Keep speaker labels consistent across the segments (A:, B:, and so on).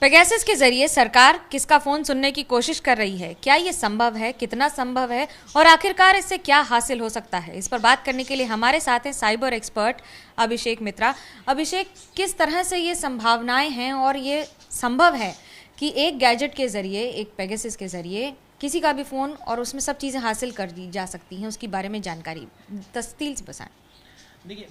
A: Pegasus के जरिए सरकार किसका फोन सुनने की कोशिश कर रही है? क्या ये संभव है? कितना संभव है? और आखिरकार इससे क्या हासिल हो सकता है? इस पर बात करने के लिए हमारे साथ हैं साइबर एक्सपर्ट अभिषेक मित्रा। अभिषेक, किस तरह से ये संभावनाएं हैं और ये संभव है कि एक गैजेट के जरिए, एक पेगासस के जरिए किसी का भी फोन और उसमें सब चीजें हासिल कर दी जा सकती हैं, उसके बारे में जानकारी तफसील से बताएं।
B: देखिए,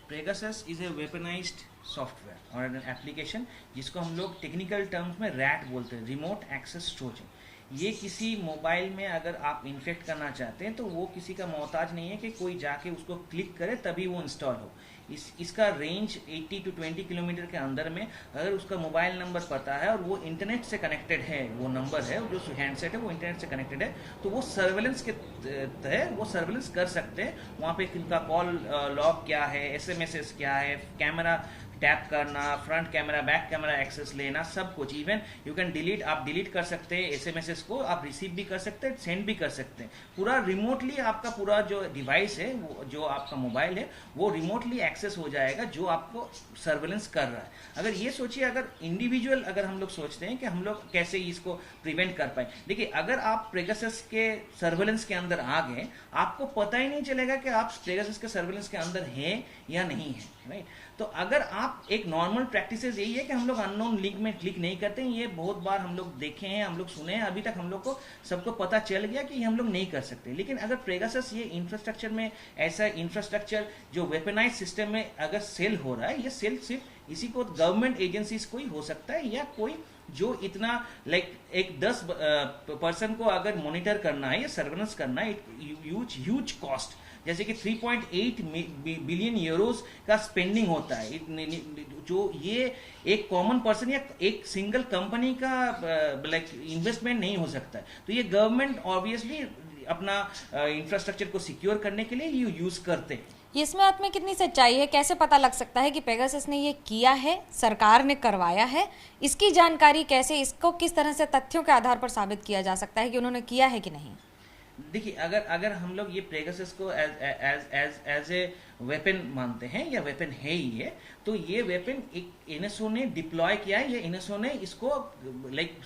B: Pegasus is a weaponised software और एन एप्लीकेशन जिसको हम लोग टेक्निकल टर्म्स में रैट बोलते हैं, रिमोट एक्सेस ट्रोजन। ये किसी मोबाइल में अगर आप इन्फेक्ट करना चाहते हैं तो वो किसी का मोहताज नहीं है कि कोई जाके उसको क्लिक करे तभी वो इंस्टॉल हो। इसका रेंज 80 to 20 किलोमीटर के अंदर में अगर उसका मोबाइल नंबर पता है और वो इंटरनेट से कनेक्टेड है, वो नंबर है जो हैंडसेट है वो इंटरनेट से कनेक्टेड है, तो वो सर्वेलेंस के तहत वो सर्वेलेंस कर सकते हैं। वहाँ पे किनका कॉल लॉग क्या है, एसएमएस क्या है, कैमरा टैप करना, front camera, back camera access लेना, सब कुछ। इवन यू कैन डिलीट, आप डिलीट कर सकते हैं एसएमएस को, आप रिसीव भी कर सकते हैं, सेंड भी कर सकते हैं। पूरा रिमोटली आपका पूरा जो डिवाइस है, वो जो आपका मोबाइल है, वो रिमोटली एक्सेस हो जाएगा जो आपको सर्वेलेंस कर रहा है। अगर ये सोचिए, अगर इंडिविजुअल अगर हम लोग सोचते हैं कि हम लोग कैसे इसको प्रिवेंट कर पाए, देखिए अगर आप पेगासस के सर्वेलेंस के अंदर आ गए, आपको पता ही नहीं चलेगा कि आप पेगासस के सर्वेलेंस के अंदर हैं या नहीं है, राइट। तो अगर आप एक नॉर्मल प्रैक्टिसेस यही है कि हम लोग अननोन लिंक में क्लिक नहीं करते हैं। ये बहुत बार हम लोग देखे हैं, हम लोग सुने हैं, अभी तक हम लोग को सबको पता चल गया कि ये हम लोग नहीं कर सकते। लेकिन अगर पेगासस ये इंफ्रास्ट्रक्चर में, ऐसा इंफ्रास्ट्रक्चर जो वेपनाइज सिस्टम में अगर सेल हो रहा है, ये सेल सिर्फ इसी को गवर्नमेंट एजेंसीज को ही हो सकता है, या कोई जो इतना एक 10 पर्सन को अगर मॉनिटर करना है या सर्वेलेंस करना है, ह्यूज कॉस्ट, जैसे कि 3.8 बिलियन यूरोस का स्पेंडिंग होता है, जो ये एक कॉमन पर्सन या एक सिंगल कंपनी का इन्वेस्टमेंट नहीं हो सकता है। तो ये गवर्नमेंट ऑब्वियसली अपना इंफ्रास्ट्रक्चर को सिक्योर करने के लिए ये यूज करते हैं।
A: इसमें आप में कितनी सच्चाई है? कैसे पता लग सकता है कि पेगासस ने ये किया है, सरकार ने करवाया है? इसकी जानकारी कैसे, इसको किस तरह से तथ्यों के आधार पर साबित किया जा सकता है कि उन्होंने किया है कि नहीं?
B: देखिए, अगर हम लोग ये पेगासस को एज ए वेपन मानते हैं, या वेपन है ही है, तो ये वेपन एक एनएसओ ने डिप्लॉय किया है, या एनएसओ ने इसको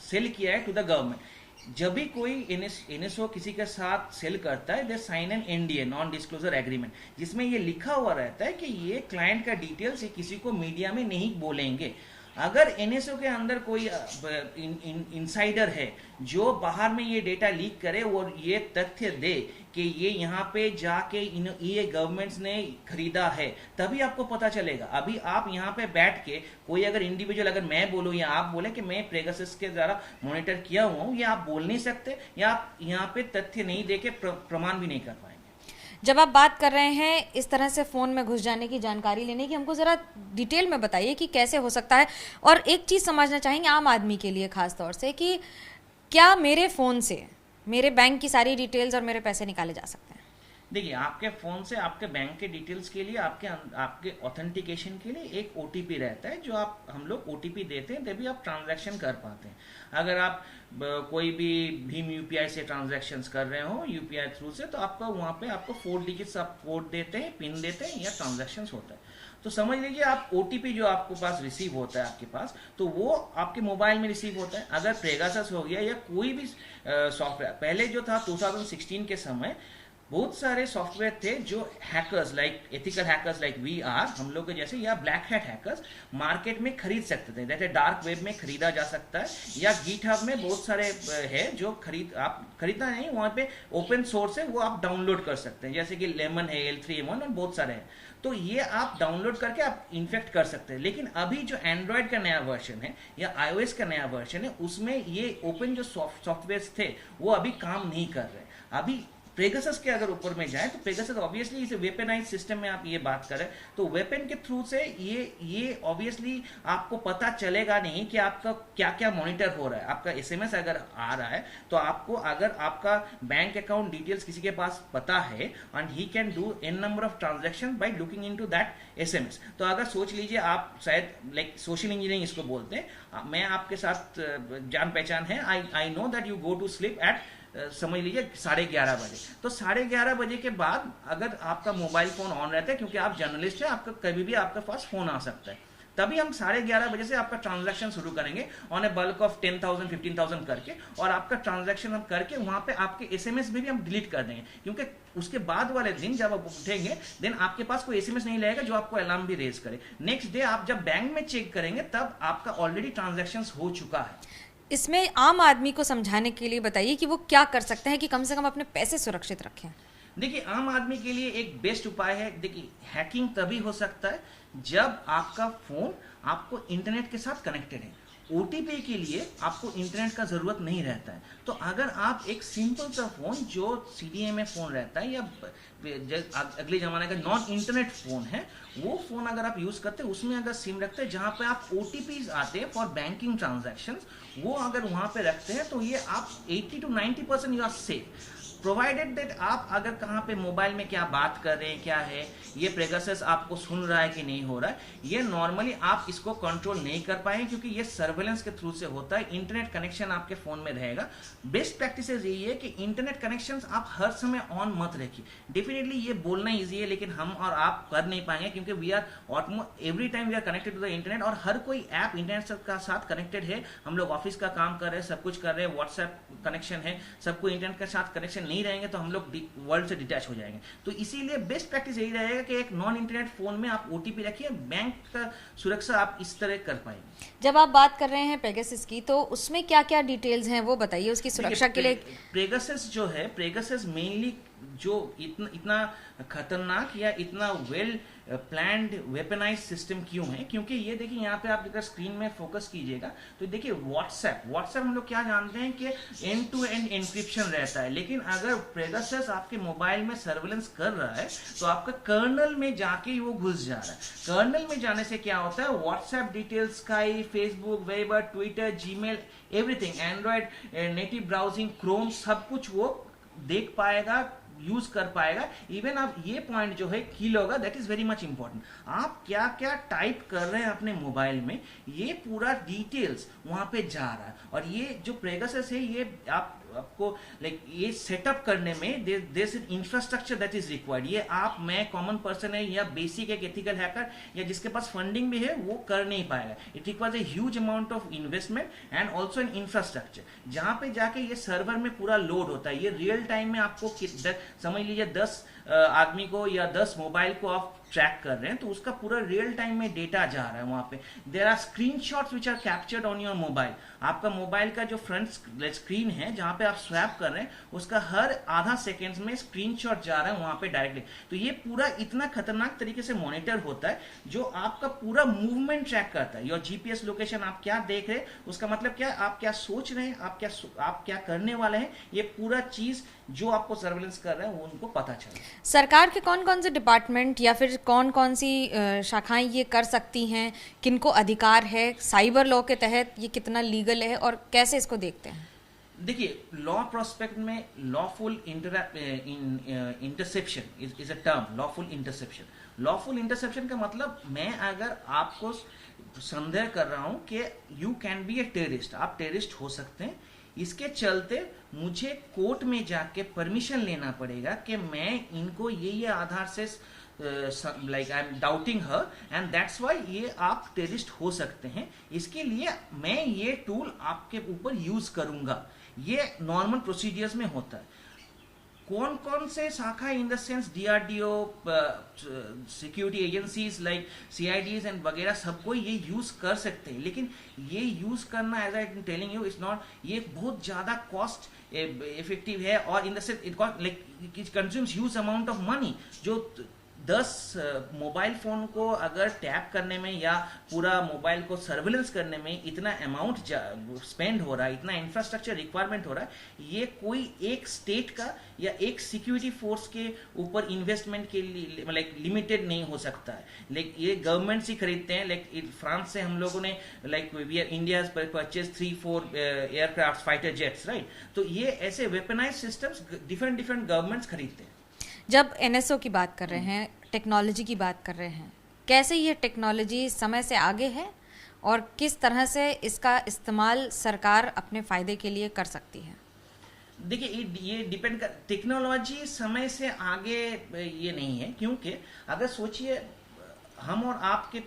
B: सेल किया है टू द गवर्नमेंट। जब भी कोई एनएसओ किसी के साथ सेल करता है, they sign an NDA, non disclosure agreement, जिसमें ये लिखा हुआ रहता है कि ये क्लाइंट का डिटेल्स ये किसी को मीडिया में नहीं बोलेंगे। अगर एनएसओ के अंदर कोई इनसाइडर है जो बाहर में ये डेटा लीक करे और ये तथ्य दे कि ये यहाँ पे जाके ये गवर्नमेंट्स ने खरीदा है, तभी आपको पता चलेगा। अभी आप यहाँ पे बैठ के कोई अगर इंडिविजुअल, अगर मैं बोलूँ या आप बोले कि मैं पेगासस के द्वारा मॉनिटर किया हुआ हूँ, ये आप बोल नहीं सकते, या आप यहाँ पे तथ्य नहीं दे के प्रमाण भी नहीं कर पाएंगे।
A: जब आप बात कर रहे हैं इस तरह से फ़ोन में घुस जाने की, जानकारी लेने की, हमको ज़रा डिटेल में बताइए कि कैसे हो सकता है। और एक चीज़ समझना चाहेंगे आम आदमी के लिए ख़ास तौर से, कि क्या मेरे फ़ोन से मेरे बैंक की सारी डिटेल्स और मेरे पैसे निकाले जा सकते हैं?
B: देखिए, आपके फोन से आपके बैंक के डिटेल्स के लिए, आपके ऑथेंटिकेशन के लिए एक ओटीपी रहता है, जो हम लोग ओटीपी देते हैं, तभी आप ट्रांजैक्शन कर पाते हैं। अगर आप कोई भी भीम यूपीआई से ट्रांजैक्शन कर रहे हो, यूपीआई थ्रू से, तो आपका वहां पे आपको 4 डिजिट्स आप कोड देते हैं, पिन देते हैं, या ट्रांजैक्शन होता है। तो समझ लीजिए, आप ओटीपी जो आपको पास रिसीव होता है आपके पास, तो वो आपके मोबाइल में रिसीव होता है। अगर पेगासस हो गया या कोई भी सॉफ्टवेयर, पहले जो था 2016 के समय बहुत सारे सॉफ्टवेयर थे जो hackers ethical hackers we are, हम लोग के जैसे, या ब्लैक हैट हैकर्स मार्केट में खरीद सकते थे। जैसे डार्क वेब में खरीदा जा सकता है, या गिटहब में बहुत सारे है जो आप खरीदना नहीं, वहां पे ओपन सोर्स है, वो आप डाउनलोड कर सकते हैं, जैसे कि लेमन है, L3M1 और बहुत सारे हैं। तो ये आप डाउनलोड करके आप इन्फेक्ट कर सकते हैं। लेकिन अभी जो एंड्रॉयड का नया वर्जन है या iOS का नया वर्जन है, उसमें ये ओपन जो सॉफ्टवेयर थे वो अभी काम नहीं कर रहे। अभी पेगासस के अगर ऊपर में जाए, तो पेगासस ऑब्वियसली इसे वेपनाइज सिस्टम में आप ये बात करें, तो वेपन के थ्रू से ये ऑब्वियसली आपको पता चलेगा नहीं कि आपका क्या क्या मॉनिटर हो रहा है। आपका एसएमएस अगर आ रहा है, तो आपको, अगर आपका बैंक अकाउंट डिटेल्स किसी के पास पता है, and he can do an number of transaction by looking into that SMS. तो अगर सोच लीजिए, आप शायद सोशल इंजीनियरिंग इसको बोलते हैं, मैं आपके साथ जान पहचान है, I know that you go to sleep at समझ लीजिए 11:30 बजे। तो 11:30 बजे के बाद अगर आपका मोबाइल फोन ऑन रहता है, क्योंकि आप जर्नलिस्ट हैं, आपका कभी भी आपके पास फोन आ सकता है, तभी हम 11:30 बजे से आपका ट्रांजैक्शन शुरू करेंगे ऑन ए बल्क ऑफ 10,000 15,000 करके, और आपका ट्रांजैक्शन हम करके वहां पे आपके एसएमएस भी हम डिलीट कर देंगे, क्योंकि उसके बाद वाले दिन जब आप उठेंगे देन आपके पास कोई एसएमएस नहीं रहेगा जो आपको अलार्म भी रेज करे। नेक्स्ट डे आप जब बैंक में चेक करेंगे तब आपका ऑलरेडी ट्रांजैक्शन हो चुका है।
A: इसमें आम आदमी को समझाने के लिए बताइए कि वो क्या कर सकते हैं कि कम से कम अपने पैसे सुरक्षित रखें।
B: देखिए, आम आदमी के लिए एक बेस्ट उपाय है, देखिए हैकिंग तभी हो सकता है जब आपका फोन आपको इंटरनेट के साथ कनेक्टेड है। ओटीपी के लिए आपको इंटरनेट का जरूरत नहीं रहता है। तो अगर आप एक सिंपल सा फोन जो सीडीएमए फोन रहता है या अगले जमाने का नॉन इंटरनेट फोन है, वो फोन अगर आप यूज करते हैं, उसमें अगर सिम रखते हैं जहां पे आप ओटीपी आते हैं फॉर बैंकिंग ट्रांजैक्शंस, वो अगर वहां पे रखते हैं तो ये आप 80 to 90% you are safe, provided that आप अगर कहाँ पे मोबाइल में क्या बात कर रहे हैं, क्या है, ये पेगासस आपको सुन रहा है कि नहीं हो रहा है, ये नॉर्मली आप इसको कंट्रोल नहीं कर पाएंगे क्योंकि ये सर्वेलेंस के थ्रू से होता है। इंटरनेट कनेक्शन आपके फोन में रहेगा। बेस्ट प्रैक्टिसेस यही है कि इंटरनेट कनेक्शन आप हर समय ऑन मत रखिए। डेफिनेटली ये बोलना ईजी है लेकिन हम और आप कर नहीं पाएंगे क्योंकि we are every time we are connected to the internet, और हर कोई ऐप इंटरनेट का साथ कनेक्टेड है। हम लोग ऑफिस का काम कर रहे हैं, सब कुछ कर रहे हैं, व्हाट्सएप कनेक्शन है, सबको इंटरनेट के साथ कनेक्शन नहीं रहेंगे तो हम लोग वर्ल्ड से डिटैच हो जाएंगे। तो इसीलिए बेस्ट प्रैक्टिस यही रहेगा कि एक नॉन इंटरनेट फोन में आप ओटीपी रखिए, बैंक का सुरक्षा आप इस तरह कर पाएंगे।
A: जब आप बात कर रहे हैं पेगासस की, तो उसमें क्या क्या डिटेल्स हैं वो बताइए उसकी सुरक्षा के लिए।
B: पेगासस जो है, पेगासस मेनली जो इतना खतरनाक या इतना वेल प्लान्ड वेपनाइज सिस्टम क्यों है, क्योंकि ये देखिए यहाँ पे आप अगर स्क्रीन में फोकस कीजिएगा तो देखिए व्हाट्सएप हम लोग क्या जानते हैं कि एंड टू एंड एन्क्रिप्शन रहता है, लेकिन अगर पेगासस आपके मोबाइल में सर्वेलेंस कर रहा है तो आपका कर्नल में जाके वो घुस जा रहा है। कर्नल में जाने से क्या होता है, WhatsApp details, sky, Facebook, weber, Twitter, Gmail, everything, Android native browsing, Chrome, सब कुछ वो देख पाएगा, यूज कर पाएगा। इवन आप ये पॉइंट जो है की होगा, that is very much important. आप क्या क्या टाइप कर रहे हैं अपने मोबाइल में, ये पूरा डिटेल्स वहां पे जा रहा है। और ये जो पेगासस है, ये आपको लाइक ये सेटअप करने में there is infrastructure that is required. ये आप, मैं, कॉमन पर्सन है या बेसिक एक एथिकल हैकर या जिसके पास फंडिंग भी है वो कर नहीं पाएगा। It requires a huge amount of investment and also an infrastructure जहां पे जाके ये सर्वर में पूरा लोड होता है। ये रियल टाइम में आपको समझ लीजिए 10 आदमी को या 10 मोबाइल को आप ट्रैक कर रहे हैं तो उसका पूरा रियल टाइम में डेटा जा रहा है वहां पे। There are screenshots which are captured on your mobile. आपका मोबाइल का जो फ्रंट स्क्रीन है जहां पे आप स्वैप कर रहे हैं, उसका हर आधा सेकेंड में स्क्रीनशॉट जा रहा है वहां पे डायरेक्टली। तो ये पूरा इतना खतरनाक तरीके से मॉनिटर होता है जो आपका पूरा मूवमेंट ट्रैक करता है। योर जीपीएस लोकेशन, आप क्या देख रहे हैं, उसका मतलब क्या, आप क्या सोच रहे हैं, आप क्या करने वाले हैं, ये पूरा चीज जो आपको सर्वेलेंस कर रहे हैं वो उनको पता चले।
A: सरकार के कौन कौन से डिपार्टमेंट या फिर कौन कौन सी शाखाएं ये कर सकती हैं, किनको अधिकार है, साइबर लॉ के तहत ये कितना लीगल है और कैसे इसको देखते हैं?
B: देखिए, लॉ प्रोस्पेक्ट में lawful interception is a term. Lawful interception का मतलब, मैं अगर आपको संदेह कर रहा हूं कि you can be a terrorist, आप टेररिस्ट हो सकते हैं, इसके चलते मुझे कोर्ट में जाके परमिशन लेना पड़ेगा कि मैं इनको ये आधार से like I am doubting her and that's why ये आप टेररिस्ट हो सकते हैं, इसके लिए मैं ये टूल आपके ऊपर यूज करूंगा। ये नॉर्मल प्रोसीजर्स में होता है। कौन कौन से शाखा, in the sense DRDO, security agencies like CIDs and वगैरह, सबको ये यूज कर सकते हैं, लेकिन ये यूज करना, as I am telling you, it's not, ये बहुत ज्यादा कॉस्ट इफेक्टिव है और in the sense it consumes huge amount of money. जो 10 मोबाइल फोन को अगर टैप करने में या पूरा मोबाइल को सर्वेलेंस करने में इतना अमाउंट स्पेंड हो रहा है, इतना इंफ्रास्ट्रक्चर रिक्वायरमेंट हो रहा है, ये कोई एक स्टेट का या एक सिक्योरिटी फोर्स के ऊपर इन्वेस्टमेंट के लिए लाइक लिमिटेड नहीं हो सकता है। लाइक ये गवर्नमेंट से खरीदते हैं। लाइक फ्रांस से हम लोगों ने like we are India purchase 3-4 aircraft fighter jets, right. तो ये ऐसे वेपनाइज सिस्टम्स डिफरेंट गवर्नमेंट्स खरीदते हैं।
A: जब एनएसओ की बात कर रहे हैं, टेक्नोलॉजी की बात कर रहे हैं, कैसे ये टेक्नोलॉजी समय से आगे है और किस तरह से इसका इस्तेमाल सरकार अपने फायदे के लिए कर सकती है?
B: देखिए, ये डिपेंड कर, टेक्नोलॉजी समय से आगे ये नहीं है, क्योंकि अगर सोचिए हम और आपके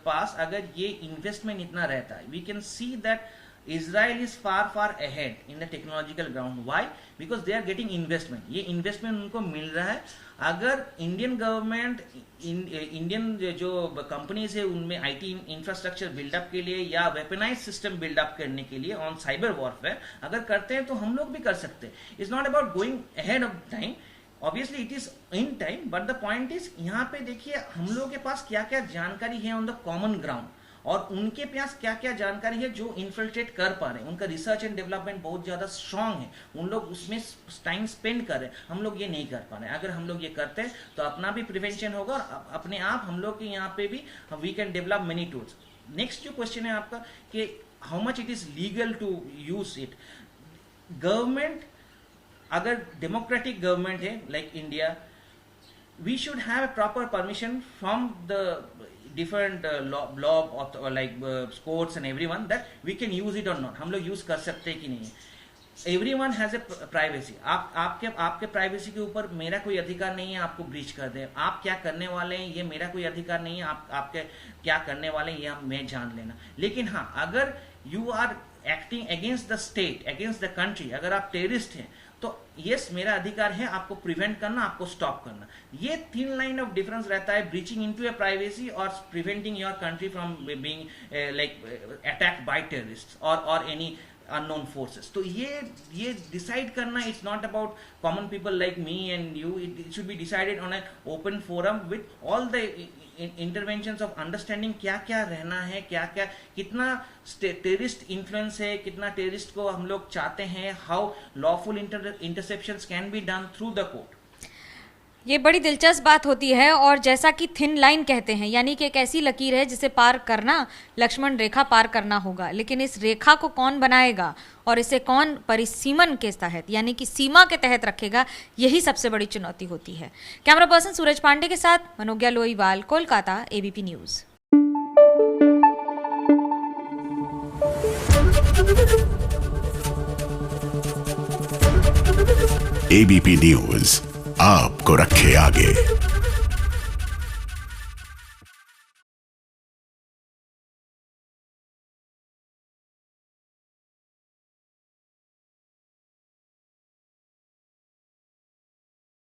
B: पास अगर ये इन्वेस्टमेंट इतना रहता है, we can see that Israel is far ahead in the technological ground. Why? Because they are getting investment. ये investment उनको मिल रहा है. अगर इंडियन गवर्नमेंट इंडियन जो कंपनीज है उनमें आईटी इंफ्रास्ट्रक्चर बिल्डअप के लिए या वेपनाइज सिस्टम बिल्डअप करने के लिए ऑन साइबर वॉरफेयर अगर करते हैं तो हम लोग भी कर सकते हैं. It's not about going ahead of time. Obviously it is in time, but the point is यहाँ पे देखिए हम लोग के पास क्या क्या जानकारी है ऑन द कॉमन ग्राउंड और उनके पास क्या क्या जानकारी है जो इन्फिल्ट्रेट कर पा रहे हैं. उनका रिसर्च एंड डेवलपमेंट बहुत ज्यादा स्ट्रांग है, उन लोग उसमें टाइम स्पेंड कर रहे हैं. हम लोग ये नहीं कर पा रहे हैं. अगर हम लोग ये करते हैं तो अपना भी प्रिवेंशन होगा और अपने आप हम लोग के यहाँ पे भी we can develop many tools. Next जो क्वेश्चन है आपका कि how much it is legal to use it. Government अगर डेमोक्रेटिक गवर्नमेंट है like India, we should have a proper permission from the different law or like courts and everyone that we can use it or not. हम लोग use कर सकते हैं कि नहीं. Everyone has a privacy. आपके privacy के ऊपर मेरा कोई अधिकार नहीं है आपको ब्रीच कर दे. आप क्या करने वाले हैं ये मेरा कोई अधिकार नहीं है. आपके क्या करने वाले हैं ये मैं जान लेना. लेकिन हाँ, अगर you are acting against the state, against the country, अगर आप टेररिस्ट हैं तो यस मेरा अधिकार है आपको प्रिवेंट करना, आपको स्टॉप करना. ये थिन लाइन ऑफ डिफरेंस रहता है ब्रीचिंग इनटू ए प्राइवेसी और preventing your country from being like attacked by terrorists और एनी unknown forces. तो ये डिसाइड करना, it's not about common people like me and you. It should be decided on an open forum with all the interventions of understanding क्या क्या रहना है, क्या क्या कितना टेररिस्ट इन्फ्लुएंस है, कितना टेररिस्ट को हम लोग चाहते हैं, how lawful interceptions can be done through the court.
A: ये बड़ी दिलचस्प बात होती है और जैसा कि थिन लाइन कहते हैं, यानी कि एक ऐसी लकीर है जिसे पार करना लक्ष्मण रेखा पार करना होगा. लेकिन इस रेखा को कौन बनाएगा और इसे कौन परिसीमन के तहत यानी कि सीमा के तहत रखेगा, यही सबसे बड़ी चुनौती होती है. कैमरा पर्सन सूरज पांडे के साथ Manogya Loiwal, Kolkata, ABP news.
C: ABP news आपको रखे आगे.